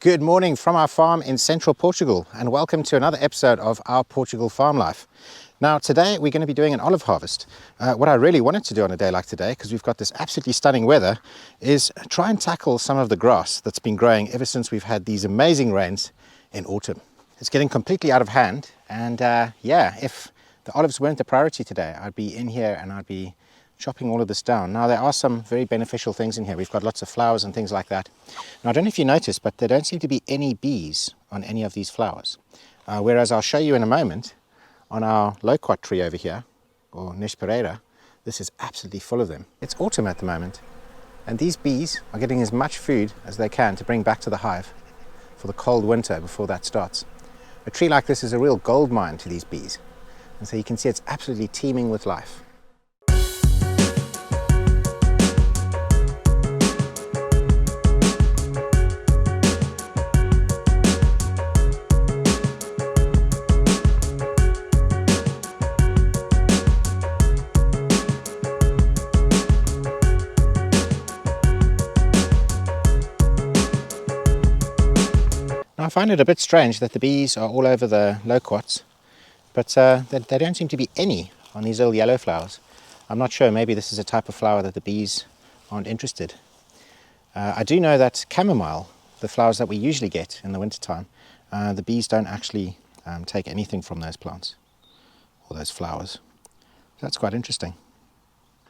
Good morning from our farm in Central Portugal, and welcome to another episode of our Portugal Farm Life. Now today we're going to be doing an olive harvest. What I really wanted to do on a day like today, because we've got this absolutely stunning weather, is try and tackle some of the grass that's been growing ever since we've had these amazing rains in autumn. It's getting completely out of hand, and yeah, if the olives weren't the priority today, I'd be in here and I'd be chopping all of this down. Now there are some very beneficial things in here. We've got lots of flowers and things like that. Now I don't know if you noticed, but there don't seem to be any bees on any of these flowers. Whereas I'll show you in a moment on our loquat tree over here, or neighbour, this is absolutely full of them. It's autumn at the moment, and these bees are getting as much food as they can to bring back to the hive for the cold winter before that starts. A tree like this is a real gold mine to these bees, and so you can see it's absolutely teeming with life. I find it a bit strange that the bees are all over the loquats, but there don't seem to be any on these little yellow flowers. I'm not sure, maybe this is a type of flower that the bees aren't interested. I do know that chamomile, the flowers that we usually get in the wintertime, the bees don't actually take anything from those plants or those flowers. So that's quite interesting.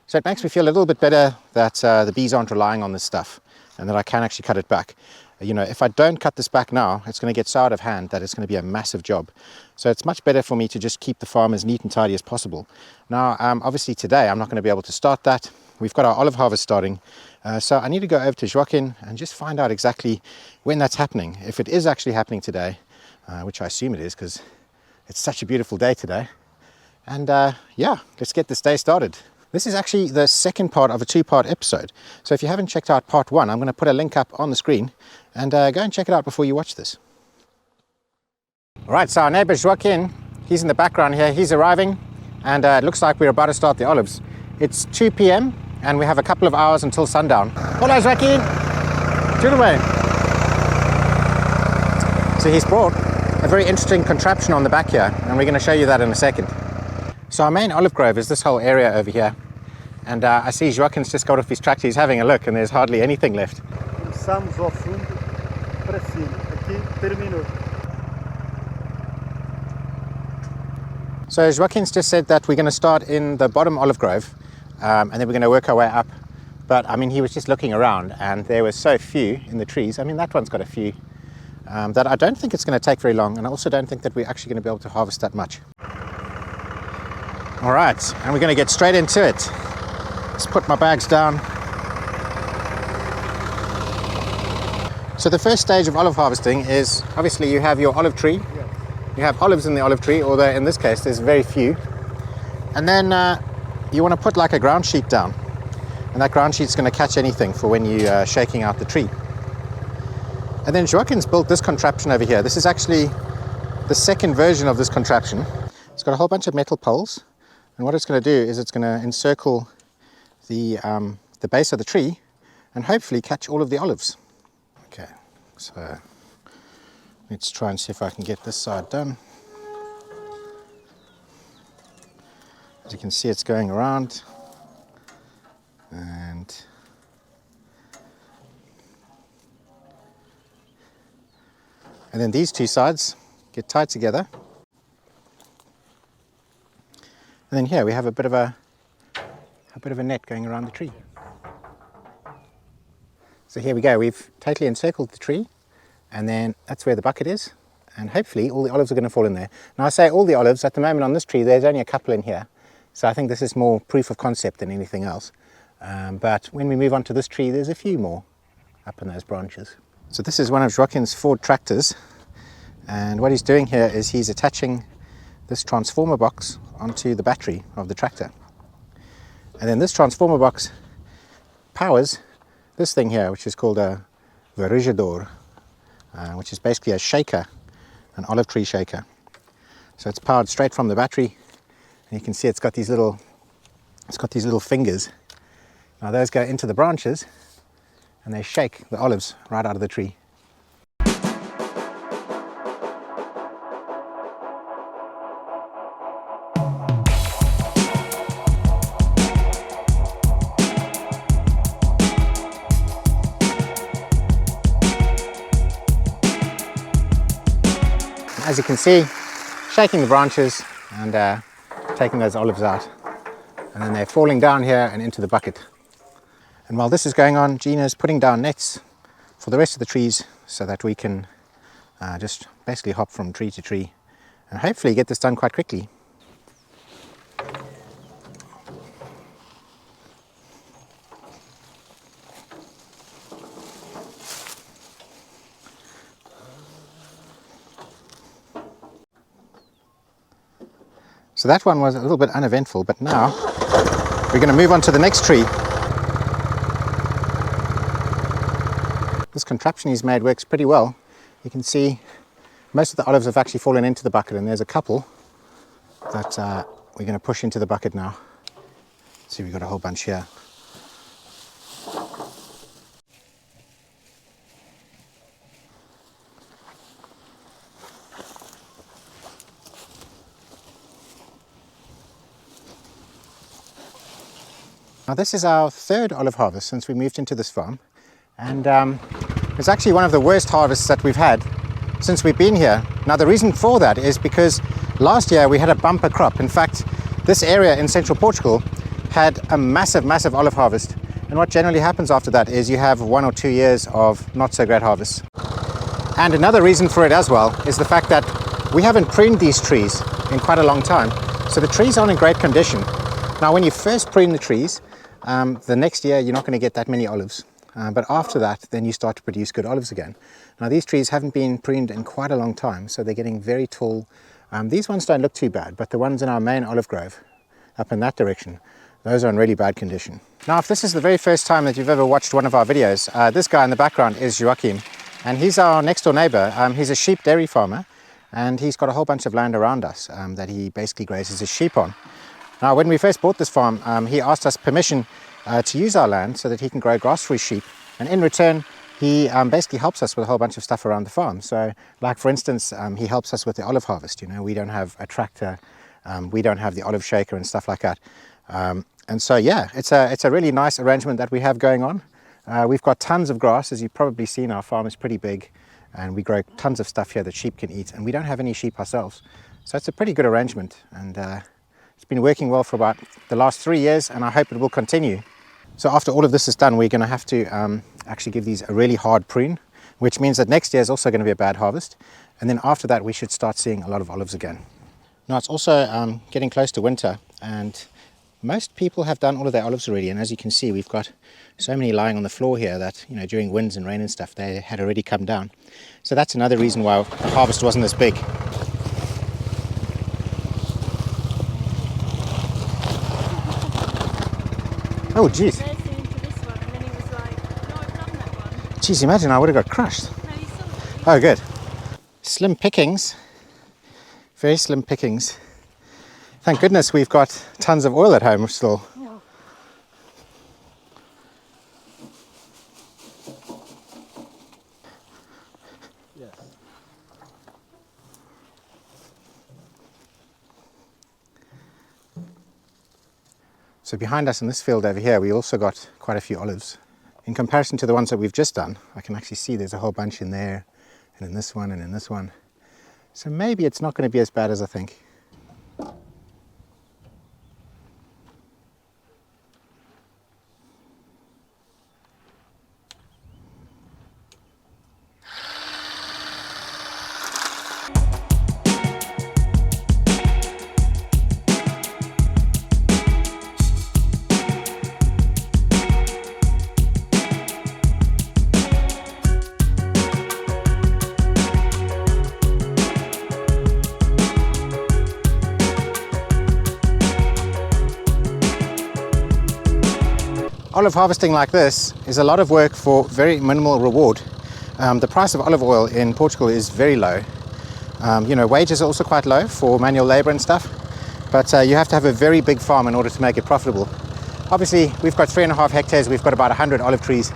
So it makes me feel a little bit better that the bees aren't relying on this stuff and that I can actually cut it back. You know, if I don't cut this back now, it's going to get so out of hand that it's going to be a massive job. So it's much better for me to just keep the farm as neat and tidy as possible. Now, obviously today I'm not going to be able to start that. We've got our olive harvest starting. So I need to go over to Joaquim and just find out exactly when that's happening. If it is actually happening today, which I assume it is because it's such a beautiful day today. And yeah, let's get this day started. This is actually the second part of a two-part episode. So if you haven't checked out part one, I'm going to put a link up on the screen and go and check it out before you watch this. All right, so our neighbour Joaquim, he's in the background here. He's arriving, and it looks like we're about to start the olives. It's 2 p.m. and we have a couple of hours until sundown. Hola, Joaquim. Get away. So he's brought a very interesting contraption on the back here, and we're going to show you that in a second. So our main olive grove is this whole area over here, and I see Joaquim's just got off his tractor. He's having a look, and there's hardly anything left. Começamos ao fundo para cima. Aqui terminou. So Joaquim's just said that we're going to start in the bottom olive grove, and then we're going to work our way up. But I mean, he was just looking around, and there were so few in the trees. I mean, that one's got a few, that I don't think it's going to take very long, and I also don't think that we're actually going to be able to harvest that much. All right, and we're going to get straight into it. Let's put my bags down. So the first stage of olive harvesting is, obviously you have your olive tree. Yes. You have olives in the olive tree, although in this case there's very few. And then you want to put like a ground sheet down. And that ground sheet's going to catch anything for when you're shaking out the tree. And then Joaquim's built this contraption over here. This is actually the second version of this contraption. It's got a whole bunch of metal poles. And what it's going to do is it's going to encircle the base of the tree and hopefully catch all of the olives. Okay, so let's try and see if I can get this side done. As you can see, it's going around, and then these two sides get tied together. And then here we have a bit of a net going around the tree. So here we go, we've totally encircled the tree, and then that's where the bucket is, and hopefully all the olives are going to fall in there. Now I say all the olives, at the moment on this tree there's only a couple in here, so I think this is more proof of concept than anything else. But when we move on to this tree, there's a few more up in those branches. So this is one of Joaquim's Ford tractors, and what he's doing here is he's attaching this transformer box onto the battery of the tractor. And then this transformer box powers this thing here, which is called a varejador, which is basically a shaker, an olive tree shaker. So it's powered straight from the battery, and you can see it's got these little fingers. Now those go into the branches and they shake the olives right out of the tree. As you can see, shaking the branches and taking those olives out. And then they're falling down here and into the bucket. And while this is going on, Gina's putting down nets for the rest of the trees so that we can just basically hop from tree to tree and hopefully get this done quite quickly. So that one was a little bit uneventful, but now we're going to move on to the next tree. This contraption he's made works pretty well. You can see most of the olives have actually fallen into the bucket, and there's a couple that we're going to push into the bucket now. See, we've got a whole bunch here. Now this is our third olive harvest since we moved into this farm, and it's actually one of the worst harvests that we've had since we've been here. Now the reason for that is because last year we had a bumper crop. In fact, this area in Central Portugal had a massive olive harvest, and what generally happens after that is you have 1 or 2 years of not so great harvests. And another reason for it as well is the fact that we haven't pruned these trees in quite a long time, so the trees aren't in great condition. Now when you first prune the trees, the next year you're not going to get that many olives, but after that then you start to produce good olives again. Now these trees haven't been pruned in quite a long time, so they're getting very tall. These ones don't look too bad, but the ones in our main olive grove up in that direction, those are in really bad condition. Now if this is the very first time that you've ever watched one of our videos, this guy in the background is Joaquim, and he's our next door neighbor. He's a sheep dairy farmer, and he's got a whole bunch of land around us that he basically grazes his sheep on. Now when we first bought this farm, he asked us permission to use our land so that he can grow grass for his sheep, and in return he basically helps us with a whole bunch of stuff around the farm. So like for instance, he helps us with the olive harvest. You know, we don't have a tractor, we don't have the olive shaker and stuff like that, and so yeah, it's a really nice arrangement that we have going on. We've got tons of grass. As you've probably seen, our farm is pretty big and we grow tons of stuff here that sheep can eat, and we don't have any sheep ourselves, so it's a pretty good arrangement, and it's been working well for about the last 3 years, and I hope it will continue. So after all of this is done, we're going to have to actually give these a really hard prune, which means that next year is also going to be a bad harvest, and then after that we should start seeing a lot of olives again. Now it's also getting close to winter, and most people have done all of their olives already, and as you can see we've got so many lying on the floor here that, you know, during winds and rain and stuff they had already come down. So that's another reason why the harvest wasn't as big. Oh geez. Geez, imagine I would have got crushed. Oh good. Slim pickings. Very slim pickings. Thank goodness we've got tons of oil at home still. Yes. So behind us in this field over here, we also got quite a few olives. In comparison to the ones that we've just done, I can actually see there's a whole bunch in there, and in this one, and in this one. So maybe it's not going to be as bad as I think. Olive harvesting like this is a lot of work for very minimal reward. The price of olive oil in Portugal is very low. You know, wages are also quite low for manual labor and stuff, but you have to have a very big farm in order to make it profitable. Obviously, we've got 3.5 hectares, we've got about 100 olive trees,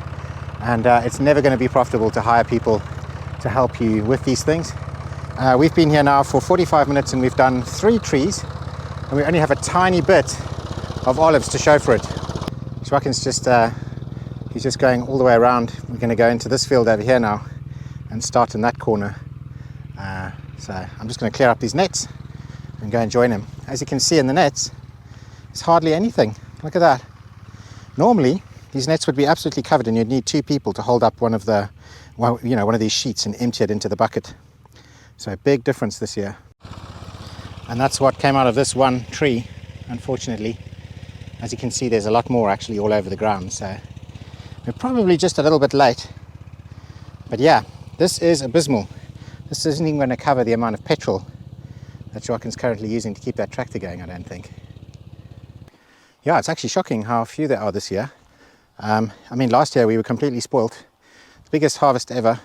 and it's never going to be profitable to hire people to help you with these things. We've been here now for 45 minutes and we've done 3 trees, and we only have a tiny bit of olives to show for it. Joaquim's he's just going all the way around. We're going to go into this field over here now and start in that corner. So I'm just going to clear up these nets and go and join him. As you can see in the nets, there's hardly anything. Look at that. Normally, these nets would be absolutely covered and you'd need 2 people to hold up one of the, well, you know, one of these sheets and empty it into the bucket. So a big difference this year. And that's what came out of this one tree, unfortunately. As you can see, there's a lot more actually all over the ground. So we're probably just a little bit late. But yeah, this is abysmal. This isn't even going to cover the amount of petrol that Joaquim's currently using to keep that tractor going, I don't think. Yeah, it's actually shocking how few there are this year. I mean, last year we were completely spoilt. The biggest harvest ever.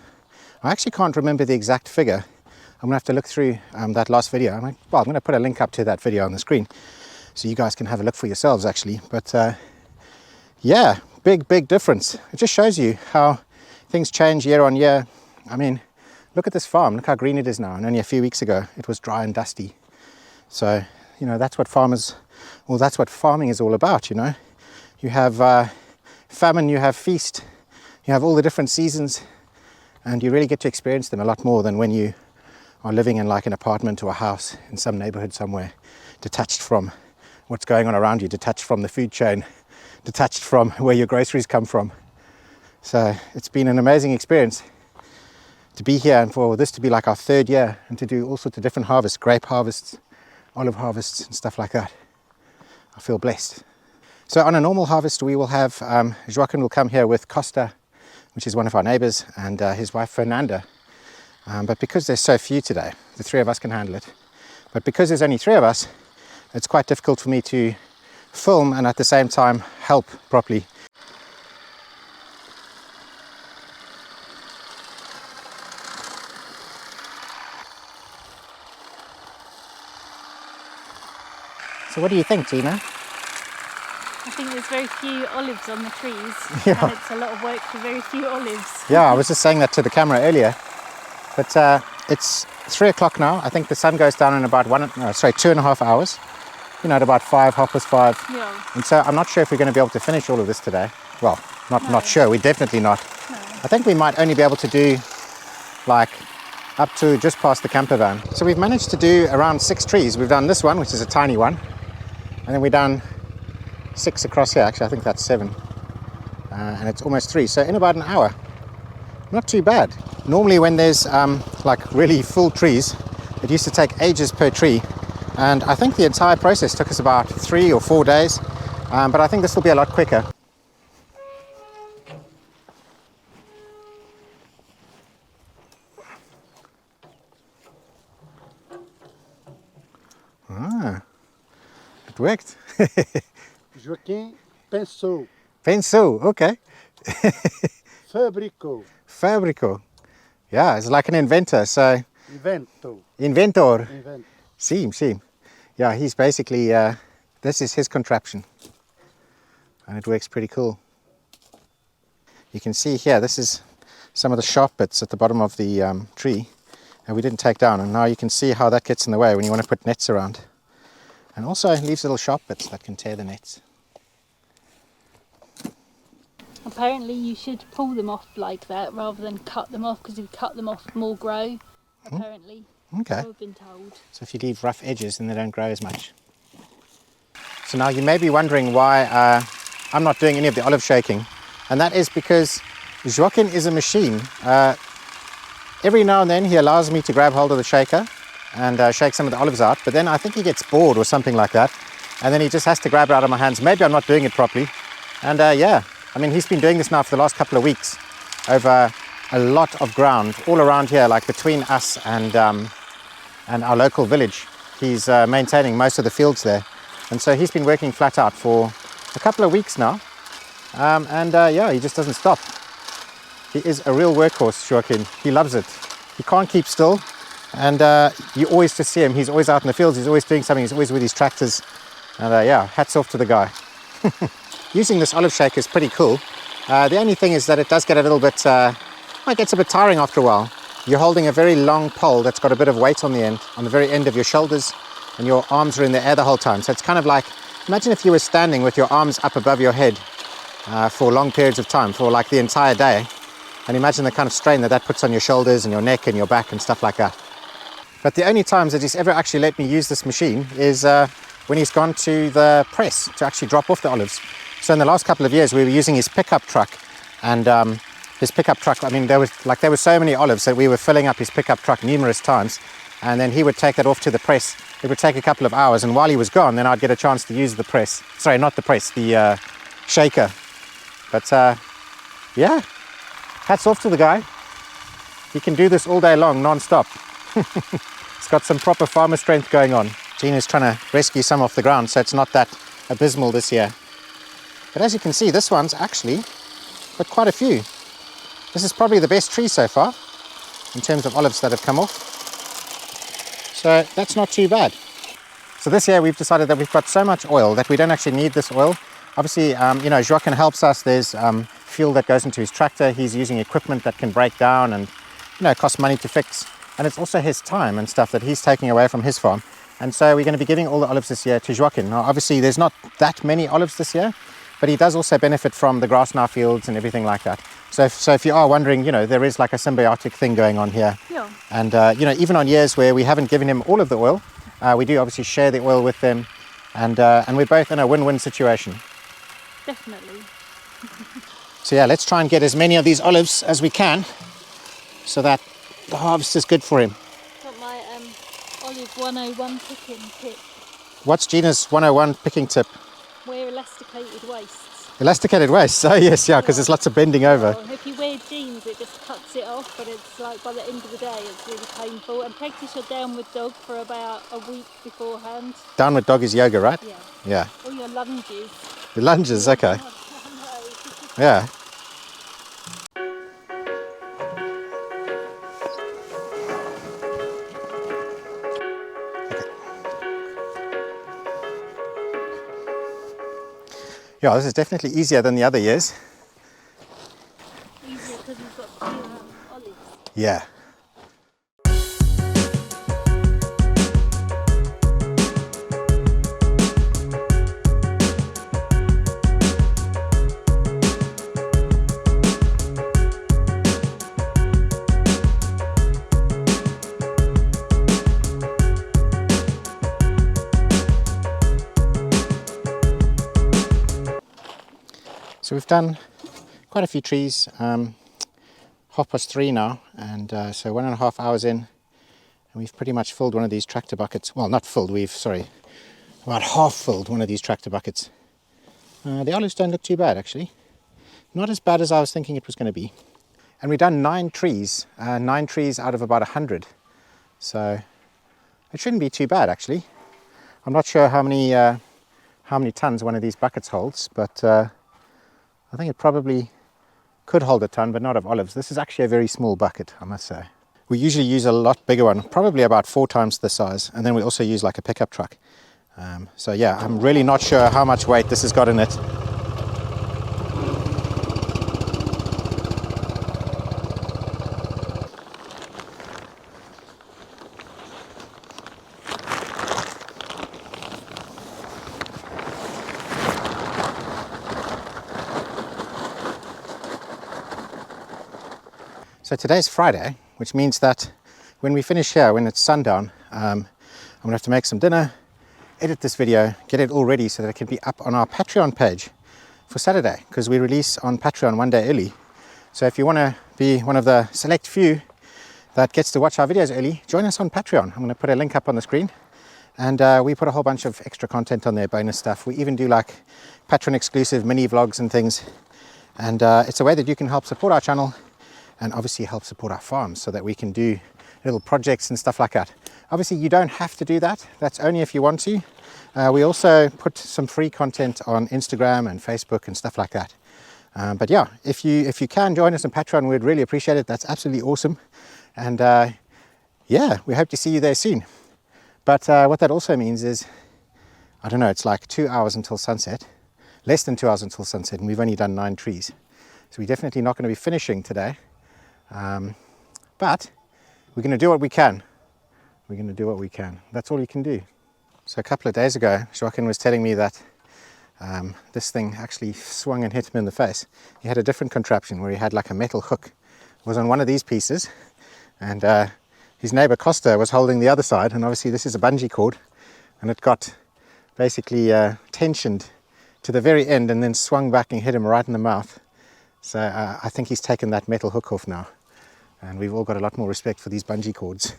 I actually can't remember the exact figure. I'm going to have to look through that last video. I'm going to put a link up to that video on the screen so you guys can have a look for yourselves actually. But yeah, big difference. It just shows you how things change year on year. I mean, look at this farm. Look how green it is now. And only a few weeks ago it was dry and dusty. So, you know, that's what that's what farming is all about, you know. You have famine, you have feast, you have all the different seasons, and you really get to experience them a lot more than when you are living in like an apartment or a house in some neighborhood somewhere, detached from what's going on around you, detached from the food chain, detached from where your groceries come from. So it's been an amazing experience to be here and for this to be like our 3rd year and to do all sorts of different harvests, grape harvests, olive harvests and stuff like that. I feel blessed. So on a normal harvest we will have, Joaquim will come here with Costa, which is one of our neighbors, and his wife Fernanda. But because there's so few today, the 3 of us can handle it. But because there's only 3 of us, it's quite difficult for me to film and at the same time help properly. So what do you think, Gina? I think there's very few olives on the trees, Yeah. and it's a lot of work for very few olives. Yeah, I was just saying that to the camera earlier. But it's 3 o'clock now. I think the sun goes down in about 2.5 hours. You know, at about 5, 5:30. Yeah. And so I'm not sure if we're going to be able to finish all of this today. Well, not sure. We're definitely not. No. I think we might only be able to do like up to just past the camper van. So we've managed to do around 6 trees. We've done this one, which is a tiny one. And then we've done 6 across here. Actually, I think that's 7. And it's almost 3. So in about an hour. Not too bad. Normally when there's like really full trees, it used to take ages per tree. And I think the entire process took us about 3 or 4 days. But I think this will be a lot quicker. Ah, it worked. Joaquim pensou, Pensou, okay. fabricou, Fabrico. Yeah, it's like an inventor. So, inventou, inventor. invent. Sim. Yeah, he's basically, this is his contraption. And it works pretty cool. You can see here, this is some of the sharp bits at the bottom of the tree that we didn't take down. And now you can see how that gets in the way when you want to put nets around. And also leaves little sharp bits that can tear the nets. Apparently you should pull them off like that rather than cut them off, because if you cut them off, more grow. Apparently. Okay. So I've been told. So if you leave rough edges, then they don't grow as much. So now you may be wondering why I'm not doing any of the olive shaking. And that is because Joaquim is a machine. Every now and then he allows me to grab hold of the shaker and shake some of the olives out. But then I think he gets bored or something like that. And then he just has to grab it out of my hands. Maybe I'm not doing it properly. And yeah, I mean, he's been doing this now for the last couple of weeks over a lot of ground all around here, like between us and our local village. He's maintaining most of the fields there. And so he's been working flat out for a couple of weeks now. Yeah, he just doesn't stop. He is a real workhorse, Joaquim. He loves it. He can't keep still. And you always just see him. He's always out in the fields. He's always doing something. He's always with his tractors. And yeah, hats off to the guy. Using this olive shaker is pretty cool. The only thing is that it does get a little bit, it gets a bit tiring after a while. You're holding a very long pole that's got a bit of weight on the end, on the very end of your shoulders, and your arms are in the air the whole time. So it's kind of like, imagine if you were standing with your arms up above your head for long periods of time, for like the entire day. And imagine the kind of strain that puts on your shoulders and your neck and your back and stuff like that. But the only times that he's ever actually let me use this machine is when he's gone to the press to actually drop off the olives. So in the last couple of years we were using his pickup truck, and his pickup truck, I mean there were so many olives that we were filling up his pickup truck numerous times, and then he would take that off to the press. It would take a couple of hours, and while he was gone then I'd get a chance to use the press. Sorry, not the press, the shaker. But yeah, hats off to the guy. He can do this all day long, non-stop. It's got some proper farmer strength going on. Gina's trying to rescue some off the ground, so it's not that abysmal this year. But as you can see, this one's actually got quite a few. This is probably the best tree so far in terms of olives that have come off. So that's not too bad. So this year we've decided that we've got so much oil that we don't actually need this oil. Obviously, you know, Joaquim helps us. There's fuel that goes into his tractor. He's using equipment that can break down and, you know, cost money to fix. And it's also his time and stuff that he's taking away from his farm. And so we're going to be giving all the olives this year to Joaquim. Now, obviously, there's not that many olives this year, but he does also benefit from the grass in our fields and everything like that. So if you are wondering, you know, there is like a symbiotic thing going on here. Yeah. And, you know, even on years where we haven't given him all of the oil, we do obviously share the oil with them. And we're both in a win-win situation. Definitely. So yeah, let's try and get as many of these olives as we can so that the harvest is good for him. Got my olive 101 picking tip. What's Gina's 101 picking tip? Wear elasticated waists. Elasticated waist. Oh yes, yeah, because there's lots of bending over. Well, if you wear jeans, it just cuts it off, but it's like by the end of the day, it's really painful. And practice your downward dog for about a week beforehand. Downward dog is yoga, right? Yeah. Yeah. Or your lunges. The lunges, okay. Yeah. Yeah, this is definitely easier than the other years. Easier because we've got fewer olives. Yeah. So we've done quite a few trees, 3:30 now, and so 1.5 hours in, and we've pretty much filled one of these tractor buckets. Well, not filled, about half filled one of these tractor buckets. The olives don't look too bad actually. Not as bad as I was thinking it was going to be. And we've done 9 trees out of about 100. So it shouldn't be too bad actually. I'm not sure how many tons one of these buckets holds, but I think it probably could hold a ton, but not of olives. This is actually a very small bucket, I must say. We usually use a lot bigger one, probably about 4 times the size, and then we also use like a pickup truck. So yeah, I'm really not sure how much weight this has got in it. So today's Friday, which means that when we finish here, when it's sundown, I'm gonna have to make some dinner, edit this video, get it all ready so that it can be up on our Patreon page for Saturday, because we release on Patreon one day early. So if you want to be one of the select few that gets to watch our videos early, join us on Patreon. I'm going to put a link up on the screen, and we put a whole bunch of extra content on there, bonus stuff. We even do like Patreon exclusive mini vlogs and things, and it's a way that you can help support our channel and obviously help support our farms so that we can do little projects and stuff like that. Obviously you don't have to do that, that's only if you want to. We also put some free content on Instagram and Facebook and stuff like that. But yeah, if you can join us on Patreon, we'd really appreciate it. That's absolutely awesome. And yeah, we hope to see you there soon. But what that also means is, I don't know, it's like 2 hours until sunset, less than 2 hours until sunset, and we've only done 9 trees. So we're definitely not going to be finishing today. But we're going to do what we can. We're going to do what we can. That's all you can do. So a couple of days ago, Joaquim was telling me that this thing actually swung and hit him in the face. He had a different contraption where he had like a metal hook. It was on one of these pieces, and his neighbour Costa was holding the other side, and obviously this is a bungee cord, and it got basically tensioned to the very end and then swung back and hit him right in the mouth. So I think he's taken that metal hook off now, and we've all got a lot more respect for these bungee cords.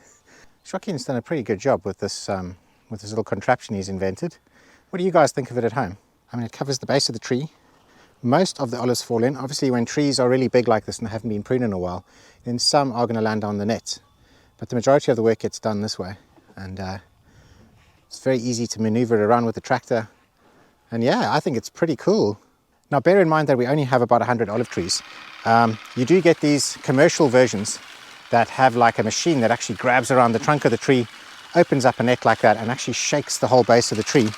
Joaquim's done a pretty good job with this little contraption he's invented. What do you guys think of it at home? I mean, it covers the base of the tree. Most of the olives fall in. Obviously, when trees are really big like this and they haven't been pruned in a while, then some are going to land on the net. But the majority of the work gets done this way, and it's very easy to maneuver it around with the tractor. And yeah, I think it's pretty cool. Now bear in mind that we only have about 100 olive trees. You do get these commercial versions that have like a machine that actually grabs around the trunk of the tree, opens up a net like that, and actually shakes the whole base of the tree.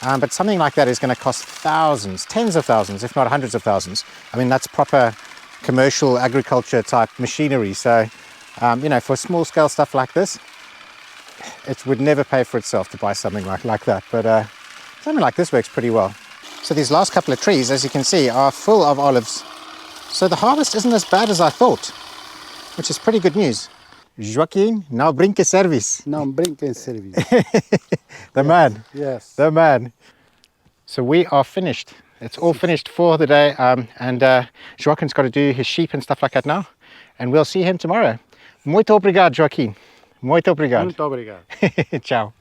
But something like that is going to cost thousands, tens of thousands, if not hundreds of thousands. I mean, that's proper commercial agriculture type machinery. So, you know, for small scale stuff like this, it would never pay for itself to buy something like that. But something like this works pretty well. So these last couple of trees, as you can see, are full of olives. So the harvest isn't as bad as I thought, which is pretty good news. Joaquim, now brinque service. Now brinque service. The man. Yes. The man. So we are finished. It's all finished for the day. And Joaquim's got to do his sheep and stuff like that now. And we'll see him tomorrow. Muito obrigado, Joaquim. Muito obrigado. Muito obrigado. Ciao.